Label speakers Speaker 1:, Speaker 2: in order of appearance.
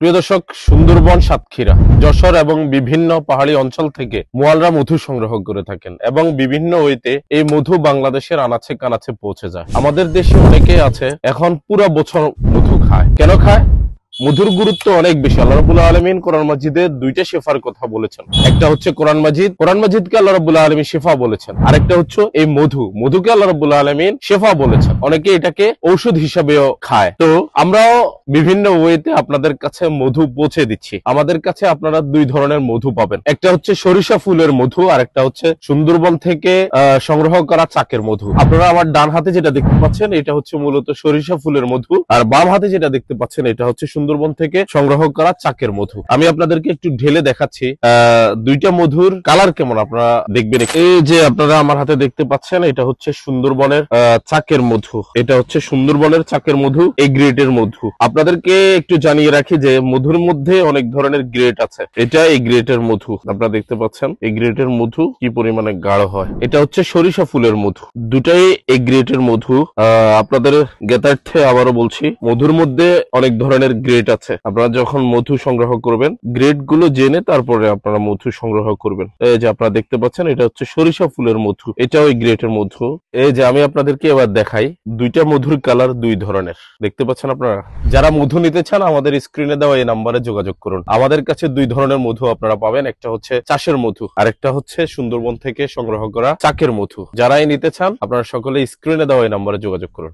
Speaker 1: প্রিয় দর্শক, সুন্দরবন, সাতক্ষীরা, যশোর এবং বিভিন্ন পাহাড়ি অঞ্চল থেকে মোয়ালরা মধু সংগ্রহ করে থাকেন এবং বিভিন্ন ওয়েতে এই মধু বাংলাদেশের আনাচে কানাচে পৌঁছে যায়। আমাদের দেশে অনেকে আছে এখন পুরো বছর মধু খায়। কেন খায়? মধুর গুরুত্ব অনেক বেশি। আল্লাহ রাব্বুল আলামিন কোরআন মাজিদে দুইটা শেফার কথা বলেছেন। একটা হচ্ছে কোরআন মাজিদকে আল্লাহ রাব্বুল আলামিন শেফা বলেছেন, আরেকটা হচ্ছে এই মধুকে আল্লাহ রাব্বুল আলামিন শেফা বলেছেন। অনেকে এটাকে ঔষধ হিসাবেও খায়। তো আমরাও বিভিন্ন ওয়েতে আপনাদের কাছে মধু পৌঁছে দিচ্ছি। আমাদের কাছে আপনারা দুই ধরনের মধু পাবেন, একটা হচ্ছে সরিষা ফুলের মধু, আর একটা হচ্ছে সুন্দরবন থেকে সংগ্রহ করা চাকের মধু। আপনারা আমার ডান হাতে যেটা দেখতে পাচ্ছেন এটা হচ্ছে মূলত সরিষা ফুলের মধু, আর বাম হাতে যেটা দেখতে পাচ্ছেন এটা হচ্ছে সুন্দরবন থেকে সংগ্রহ করা চাকের মধু। আমি আপনাদেরকে একটু ঢেলে দেখাচ্ছি দুইটা মধুর কালার কেমন আপনারা দেখবেন। এই যে আপনারা আমার হাতে দেখতে পাচ্ছেন এটা হচ্ছে সুন্দরবনের চাকের মধু, এটা হচ্ছে সুন্দরবনের চাকের মধু, এই গ্রেডের মধু। আপনাদেরকে একটু জানিয়ে রাখি যে মধুর মধ্যে অনেক ধরনের গ্রেড আছে। এটা এই গ্রেডের মধু, আপনারা দেখতে পাচ্ছেন এই গ্রেডের মধু কি পরিমাণে গাঢ় হয়। এটা হচ্ছে সরিষা ফুলের মধু, দুটাই এই গ্রেডের মধু। আপনাদের জ্ঞাতার্থে আবারও বলছি, মধুর মধ্যে অনেক ধরনের গ্রেড আছে। আপনারা যখন মধু সংগ্রহ করবেন গ্রেড গুলো জেনে তারপরে আপনারা মধু সংগ্রহ করবেন। এই যে আপনারা দেখতে পাচ্ছেন এটা হচ্ছে সরিষা ফুলের মধু, এটাও এই গ্রেডের মধু। এই যে আমি আপনাদেরকে এবার দেখাই, দুইটা মধুর কালার দুই ধরনের দেখতে পাচ্ছেন আপনারা। যারা মধু নিতে চান আমাদের স্ক্রিনে দেওয়া এই নাম্বারে যোগাযোগ করুন। আমাদের কাছে দুই ধরনের মধু আপনারা পাবেন, একটা হচ্ছে চাষের মধু আর একটা হচ্ছে সুন্দরবন থেকে সংগ্রহ করা চাকের মধু। যারাই নিতে চান আপনারা সকলে স্ক্রিনে দেওয়া এই নাম্বারে যোগাযোগ করুন।